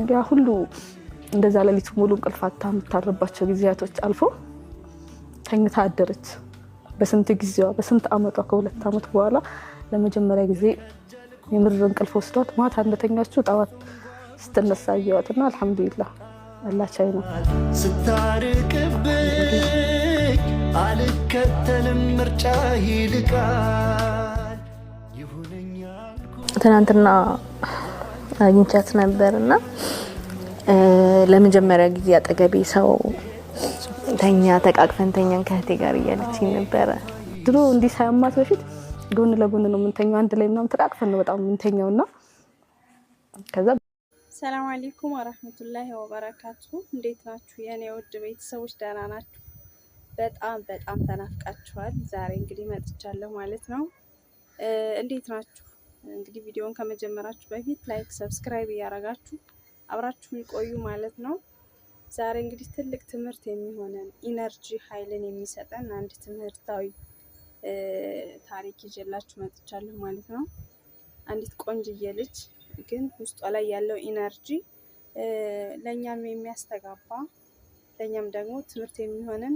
ያ ሁሉ እንደዛ ለሊት ሙሉ እንቅልፋታ የምታረባቸው ጊዜያቶች አልፎ ተኝታ አደረች። በስንት ጊዜዋ በስንት አመቷ ከ2 አመት በኋላ ለመጀመሪያ ጊዜ የምር እንቅልፍ ወስዷት ማታ እንደተኛችው ጣዋት ስትነሳ አየዋትና አልহামዱሊላህ አላህ ቻይ ነው። ስታርቅብኝ አልከተልም ምርጫ ይልቃል ይሁንኛል። ትናንትና አግኝቻት ነበርና ለመጀመሪያ ጊዜ አጠገቤ ሰው ተኛ ተቃቅፈን ተኛን ከህቴ ጋር እያለችኝ ነበር። ድሮ እንዲህ ሳያማት በፊት ጎን ለጎን ነው የምንተኛው አንድ ላይ ምናምን ተቃቅፈን ነው በጣም የምንተኛውና ከዛ ሰላም አለይኩም ወራህመቱላሂ ወበረካቱ። እንዴት ናችሁ የኔ ውድ ቤተሰቦች? ደህና ናችሁ? በጣም ተናፍቃችኋል። ዛሬ እንግዲህ መጥቻለሁ ማለት ነው። እንዴት ናችሁ? እንግዲህ ቪዲዮውን ከመጀመራችሁ በፊት ላይክ፣ ሰብስክራይብ እያደረጋችሁ አብራችሁን ቆዩ ማለት ነው። ዛሬ እንግዲህ ትልቅ ትምህርት የሚሆነን ኢነርጂ ኃይልን የሚሰጠን አንድ ትምህርታዊ ታሪክ ይዤላችሁ መጥቻለሁ ማለት ነው። አንዲት ቆንጅዬ ልጅ ግን ውስጧ ላይ ያለው ኢነርጂ ለኛም የሚያስተጋባ ለኛም ደግሞ ትምህርት የሚሆነን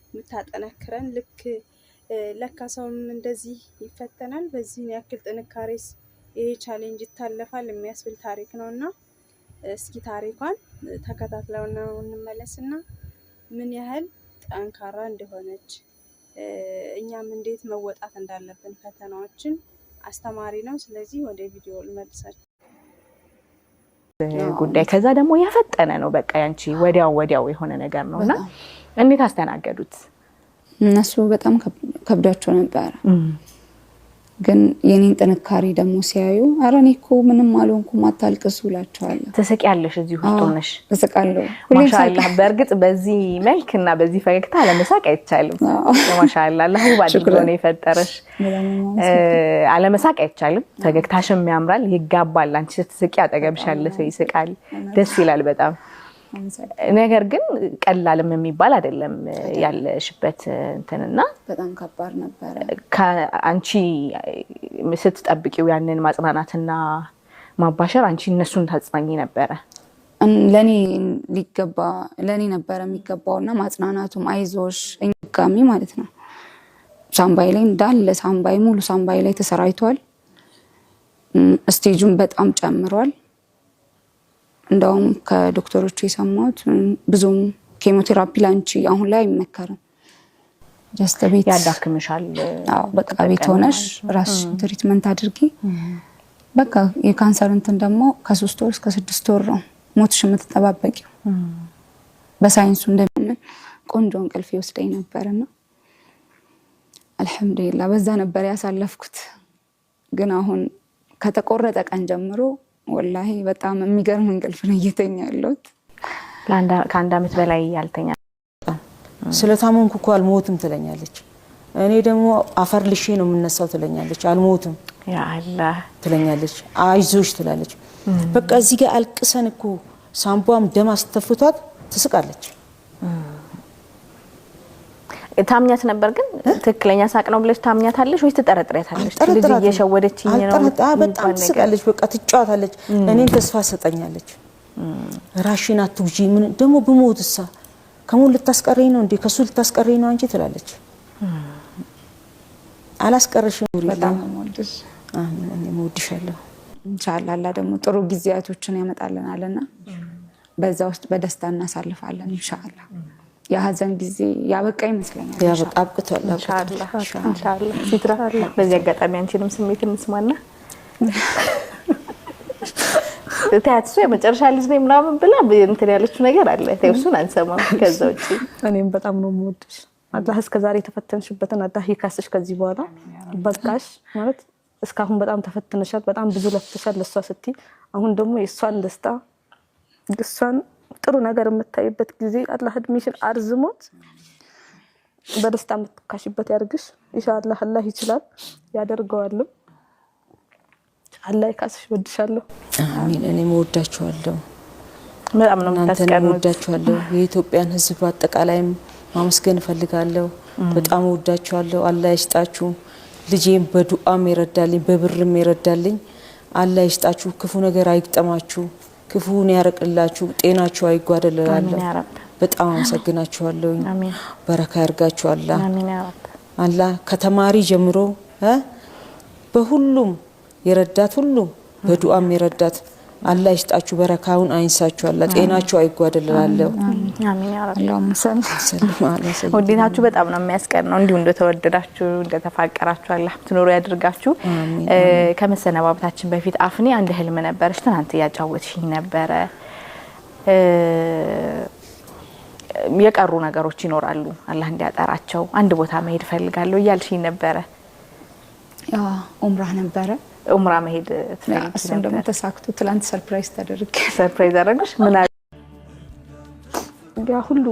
የምታጠነክረን ለካ ሰውም እንደዚህ ይፈተናል በዚህ ያክል ጥንካሬስ ይሄ ቻሌንጅ ይታለፋል የሚያስብል ታሪክ ነውና እስኪ ታሪኳን ተከታትለውና እንመለስና ምን ያህል ጠንካራ እንደሆነች እኛም እንዴት መወጣት እንዳለብን ፈተናዎችን አስተማሪ ነው። ስለዚህ ወደ ቪዲዮ ልመልሳችሁ ጉዳይ ከዛ ደግሞ ያፈጠነ ነው። በቃ ያንቺ ወዲያው የሆነ ነገር ነውና እንዴት አስተናገዱት? እነሱ በጣም ከብዳቸው ነበር። ግን የኔን ጥንካሬ ደግሞ ሲያዩ አረኔ እኮ ምንም አልሆንኩም አታልቅሱ እላቸዋለሁ። ተሰቂያለሽ እዚህ ውስጥ ሆነሽ? ተሰቃለሁ። ማሻአላህ። በእርግጥ በዚህ መልክና በዚህ ፈገግታ አለመሳቅ አይቻልም። ማሻአላህ አላህ ባድርጎ ነው የፈጠረሽ። አለመሳቅ አይቻልም። ፈገግታሽም ያምራል፣ ይጋባል። አንቺ ስትስቂ አጠገብሽ ያለ ሰው ይስቃል፣ ደስ ይላል በጣም። ነገር ግን ቀላልም የሚባል አይደለም ያለሽበት እንትንና በጣም ከባድ ነበር። አንቺ ስትጠብቂው ያንን ማጽናናትና ማባሸር አንቺ እነሱን ታጽናኝ ነበር። ለኔ ነበር የሚገባውና ማጽናናቱም አይዞሽ እንጋሚ ማለት ነው። ሳምባይ ላይ እንዳለ ሙሉ ሳምባይ ላይ ተሰራይቷል። ስቴጁን በጣም ጨምሯል። እንደውም ከዶክተሮቹ የሰማሁት ብዙም ኬሞቴራፒ ላንቺ አሁን ላይ አይመከርም። ጀስት ቤት ያዳክምሻል። በቃ ቤት ሆነሽ ራስሽ ትሪትመንት አድርጊ። በቃ የካንሰር እንትን ደግሞ ከ3 ወር እስከ 6 ወር ነው ሞትሽ የምትጠባበቂው። በሳይንሱ እንደምን ቆንጆ እንቅልፍ ይወስደኝ ነበርና አልহামዱሊላህ በዛ ነበር ያሳለፍኩት። ግን አሁን ከተቆረጠ ቀን ጀምሮ ወላሂ በጣም የሚገርም እንቅልፍ ነው እየተኛለሁት። ከአንድ አመት በላይ ያልተኛ ስለታመንኩ እኮ አልሞትም ትለኛለች። እኔ ደግሞ አፈር ልሼ ነው የምነሳው ትለኛለች። አልሞትም ያ አላህ ትለኛለች። አይዞሽ ትላለች። በቃ እዚህ ጋር አልቅሰን እኮ ሳምቧም ደም አስተፍቷት ትስቃለች። ታምኛት ነበር። ግን ትክክለኛ ሳቅ ነው ብለሽ ታምኛታለሽ ወይስ ትጠረጥሪያታለሽ? ልጅ እየሸወደችኝ ነው በጣም ትስቃለች። በቃ ትጫወታለች። እኔን ተስፋ ሰጠኛለች። ራሽን አትውጂ ምን ደግሞ ብሞትሳ ከሞት ልታስቀረኝ ነው እንዴ? ከሱ ልታስቀረኝ ነው አንቺ ትላለች። አላስቀረሽም። በጣም ወድሽ እኔ ወድሻለሁ። ኢንሻአላህ አላህ ደግሞ ጥሩ ጊዜያቶችን ያመጣልናልና በዛ ውስጥ በደስታ እናሳልፋለን ኢንሻአላህ። የሀዘን ጊዜ ያበቃ ይመስለኛል። ያበቃ አብቅቷል ኢንሻአላህ። ሲትራ በዚህ አጋጣሚ አንቺንም ስሜት እንስማና ታያትሱ የመጨረሻ ልጅ ነኝ ምናምን ብላ እንትን ያለችው ነገር አለ። ተይውሱን አንሰማም። ከዛ ውጪ እኔም በጣም ነው የምወድሽ። አላህ እስከዛሬ ተፈተንሽበትን አላህ ይካስሽ። ከዚህ በኋላ በቃሽ ማለት እስካሁን በጣም ተፈትነሻል፣ በጣም ብዙ ለፍተሻል ለሷ ስትይ። አሁን ደግሞ የሷን ደስታ እሷን ጥሩ ነገር የምታይበት ጊዜ አላህ እድሜሽን አርዝሞት በደስታ የምትካሽበት ያርግሽ ኢንሻአላህ። አላህ ይችላል ያደርገዋል። አላህ ይካስሽ። ወድሻለሁ። አሚን። እኔ ወዳችኋለሁ። በጣም ነው የምታስቀኑት። ወዳችኋለሁ። የኢትዮጵያን ሕዝብ አጠቃላይም ማመስገን ፈልጋለሁ። በጣም ወዳችኋለሁ። አላህ ይስጣችሁ። ልጄም በዱዓም ይረዳልኝ በብርም ይረዳልኝ። አላህ ይስጣችሁ። ክፉ ነገር አይግጠማችሁ። ክፉን ያርቅላችሁ፣ ጤናችሁ አይጓደልላለሁ። አሜን ያ ረብ። በጣም አመሰግናችኋለሁ። አሜን በረካ ያርጋችሁ አላህ። አሜን ያ ረብ። አላህ ከተማሪ ጀምሮ በሁሉም የረዳት ሁሉ በዱዓም የረዳት አላህ ይስጣችሁ፣ በረካውን አይንሳችሁ አላህ፣ ጤናችሁ አይጓደልላለሁ። አሜን ያ ረብ። አላሁመ ሰል ወዲናችሁ በጣም ነው የሚያስቀናው። እንዲሁ እንደተወደዳችሁ እንደተፋቀራችሁ አላህ ትኖሩ ያድርጋችሁ። ከመሰነባበታችን በፊት አፍኒ አንድ ህልም ነበርሽ፣ ትናንት ያጫወትሽኝ ነበረ። የቀሩ ነገሮች ይኖራሉ አላህ እንዲያጠራቸው፣ አንድ ቦታ መሄድ ፈልጋለሁ እያልሽኝ ነበረ። ያ ኡምራ ነበረ። ኡምራ መሄድ ትፈልጊ እሱም ደግሞ ተሳክቶ ትላንት ሰርፕራይዝ ተደረገ። ሰርፕራይዝ አደረግሽ? ምን አለ? ያ ሁሉ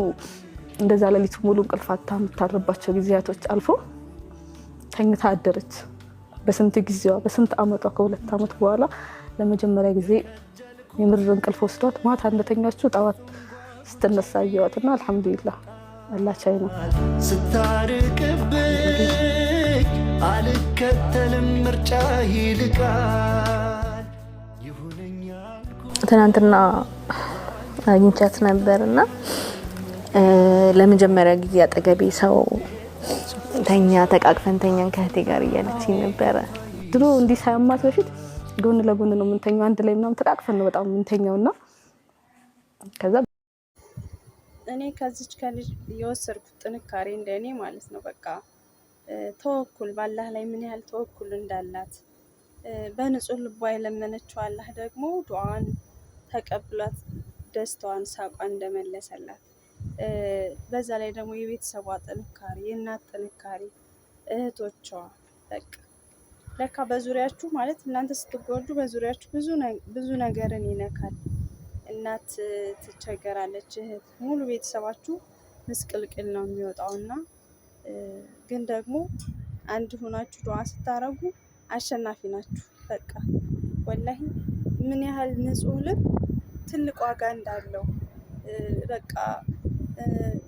እንደዛ ለሊት ሙሉ እንቅልፋታ የምታርባቸው ጊዜያቶች አልፎ ተኝታ አደረች። በስንት ጊዜዋ በስንት አመቷ ከ2 አመት በኋላ ለመጀመሪያ ጊዜ የምር እንቅልፍ ወስዷት ማታ እንደተኛችው ጣዋት ስትነሳ አየዋትና አልሐምዱሊላህ አላህ ቻይ ነው። ስታርቅብኝ አልከተልም ምርጫ ይልቃል ይሁነኛል። ትናንትና አግኝቻት ነበርና ለመጀመሪያ ጊዜ አጠገቤ ሰው ተኛ፣ ተቃቅፈን ተኛን ከእህቴ ጋር እያለችኝ ነበረ። ድሮ እንዲህ ሳያማት በፊት ጎን ለጎን ነው የምንተኛው፣ አንድ ላይ ምናምን ተቃቅፈን ነው በጣም የምንተኛውና ከዛ እኔ ከዚች ከልጅ የወሰድኩት ጥንካሬ እንደኔ ማለት ነው በቃ ተወኩል በአላህ ላይ ምን ያህል ተወኩል እንዳላት በንጹህ ልቧ የለመነችው አላህ ደግሞ ዱዓን ተቀብሏት ደስታዋን ሳቋን እንደመለሰላት በዛ ላይ ደግሞ የቤተሰቧ ጥንካሬ የእናት ጥንካሬ እህቶቿ በቃ ለካ በዙሪያችሁ ማለት እናንተ ስትጎዱ በዙሪያችሁ ብዙ ነገርን ይነካል። እናት ትቸገራለች፣ እህት ሙሉ ቤተሰባችሁ ምስቅልቅል ነው የሚወጣውና ግን ደግሞ አንድ ሆናችሁ ዱዓ ስታረጉ አሸናፊ ናችሁ። በቃ ወላሂ ምን ያህል ንጹህ ልብ ትልቅ ዋጋ እንዳለው በቃ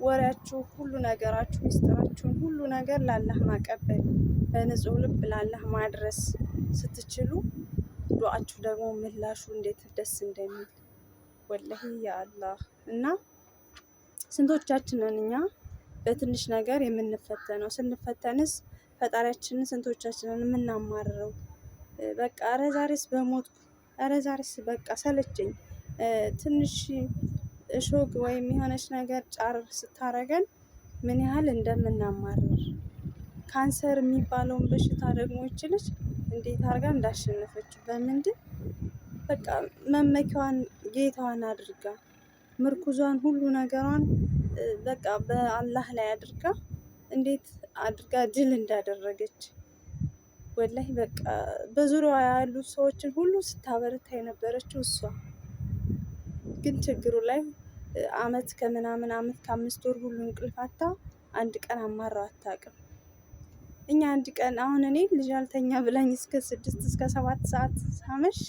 ወሬያችሁ ሁሉ ነገራችሁ ሚስጥራችሁን ሁሉ ነገር ለአላህ ማቀበል በንጹህ ልብ ለአላህ ማድረስ ስትችሉ ዱዓችሁ ደግሞ ምላሹ እንዴት ደስ እንደሚል ወላሂ ያ አላህ። እና ስንቶቻችንን እኛ በትንሽ ነገር የምንፈተነው? ስንፈተንስ ፈጣሪያችንን ስንቶቻችንን የምናማርረው? በቃ ኧረ ዛሬስ በሞትኩ፣ ኧረ ዛሬስ በቃ ሰለቸኝ። ትንሽ እሾግ ወይም የሆነች ነገር ጫር ስታረገን ምን ያህል እንደምናማርር። ካንሰር የሚባለውን በሽታ ደግሞ ይችልች እንዴት አድርጋ እንዳሸነፈችው በምንድን በቃ መመኪያዋን ጌታዋን አድርጋ ምርኩዟን ሁሉ ነገሯን በቃ በአላህ ላይ አድርጋ እንዴት አድርጋ ድል እንዳደረገች ወላሂ በቃ በዙሪያዋ ያሉ ሰዎችን ሁሉ ስታበረታ የነበረችው እሷ። ግን ችግሩ ላይ አመት ከምናምን አመት ከ5 ወር ሁሉ እንቅልፋታ አንድ ቀን አማራው አታውቅም። እኛ አንድ ቀን አሁን እኔ ልጅ አልተኛ ብላኝ እስከ 6 እስከ 7 ሰዓት ሳመሽ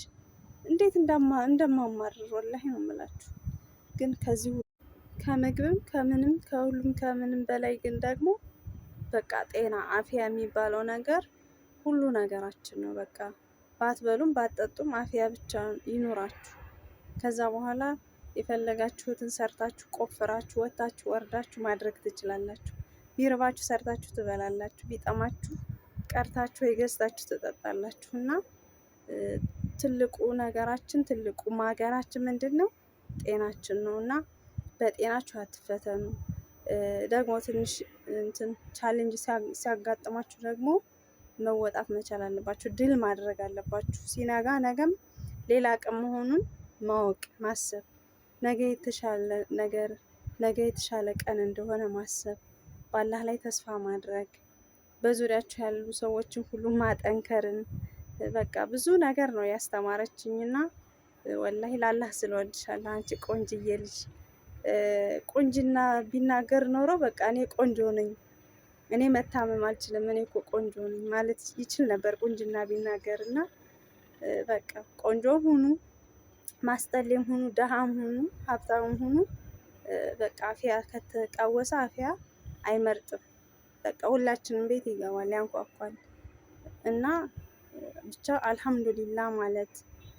እንዴት እንደማማርር ወላሂ ነው የምላችሁ። ግን ከዚህ ከምግብም ከምንም ከሁሉም ከምንም በላይ ግን ደግሞ በቃ ጤና አፊያ የሚባለው ነገር ሁሉ ነገራችን ነው። በቃ ባትበሉም ባትጠጡም አፊያ ብቻ ይኖራችሁ። ከዛ በኋላ የፈለጋችሁትን ሰርታችሁ ቆፍራችሁ ወጣችሁ ወርዳችሁ ማድረግ ትችላላችሁ። ቢርባችሁ ሰርታችሁ ትበላላችሁ፣ ቢጠማችሁ ቀርታችሁ የገዝታችሁ ትጠጣላችሁ። እና ትልቁ ነገራችን ትልቁ ማገራችን ምንድን ነው? ጤናችን ነው። እና በጤናችሁ አትፈተኑ። ደግሞ ትንሽ እንትን ቻሌንጅ ሲያጋጥማችሁ ደግሞ መወጣት መቻል አለባችሁ። ድል ማድረግ አለባችሁ። ሲነጋ ነገም ሌላ ቀን መሆኑን ማወቅ ማሰብ፣ ነገ የተሻለ ነገር ነገ የተሻለ ቀን እንደሆነ ማሰብ፣ በአላህ ላይ ተስፋ ማድረግ፣ በዙሪያችሁ ያሉ ሰዎችን ሁሉ ማጠንከርን በቃ ብዙ ነገር ነው ያስተማረችኝና ወላሂ ለአላህ ስለወድሻለሁ አንቺ ቆንጅዬ ልጅ። ቁንጅና ቢናገር ኖሮ በቃ እኔ ቆንጆ ነኝ፣ እኔ መታመም አልችልም፣ እኔ እኮ ቆንጆ ነኝ ማለት ይችል ነበር ቁንጅና ቢናገርና በቃ ቆንጆ ሁኑ፣ ማስጠሌም ሁኑ፣ ደሃም ሁኑ፣ ሀብታም ሁኑ፣ በቃ አፊያ ከተቃወሰ አፊያ አይመርጥም። በቃ ሁላችንም ቤት ይገባል ያንኳኳል። እና ብቻ አልሐምዱሊላ ማለት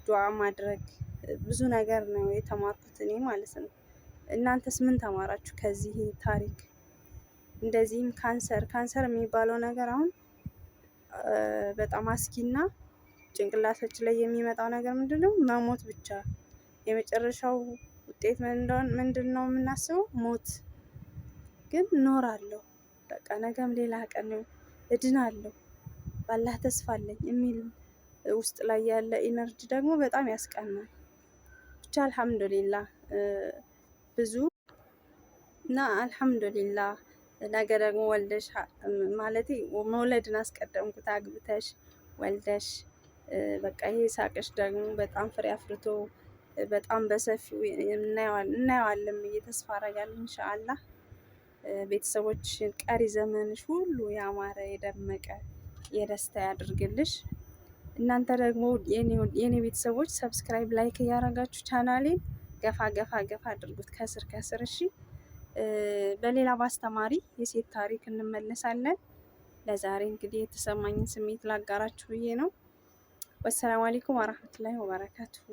ዱዓ ማድረግ ብዙ ነገር ነው የተማርኩት እኔ ማለት ነው። እናንተስ ምን ተማራችሁ ከዚህ ታሪክ? እንደዚህም ካንሰር የሚባለው ነገር አሁን በጣም አስጊና ጭንቅላታችን ላይ የሚመጣው ነገር ምንድነው? መሞት ብቻ። የመጨረሻው ውጤት ምንድን ነው የምናስበው? ሞት። ግን እኖራለሁ፣ በቃ ነገም ሌላ ቀን ነው፣ እድናለሁ፣ ባላህ ተስፋ አለኝ የሚል ውስጥ ላይ ያለ ኢነርጂ ደግሞ በጣም ያስቀናል። ብቻ አልሐምዱሊላህ ብዙ እና አልሐምዱሊላህ ነገ ደግሞ ወልደሽ ማለቴ መውለድን አስቀደምኩት፣ አግብተሽ ወልደሽ በቃ ይሄ ሳቅሽ ደግሞ በጣም ፍሬ አፍርቶ በጣም በሰፊው እናየዋለን ብዬ ተስፋ አደርጋለሁ። ኢንሻአላህ ቤተሰቦችሽን ቀሪ ዘመንሽ ሁሉ ያማረ የደመቀ የደስታ ያድርግልሽ። እናንተ ደግሞ የኔ ቤተሰቦች ሰብስክራይብ፣ ላይክ እያደረጋችሁ ቻናሌን ገፋ ገፋ ገፋ አድርጉት ከስር እሺ። በሌላ በአስተማሪ የሴት ታሪክ እንመለሳለን። ለዛሬ እንግዲህ የተሰማኝን ስሜት ላጋራችሁ ብዬ ነው። ወሰላሙ አለይኩም ወራህመቱላሂ ወበረካቱሁ።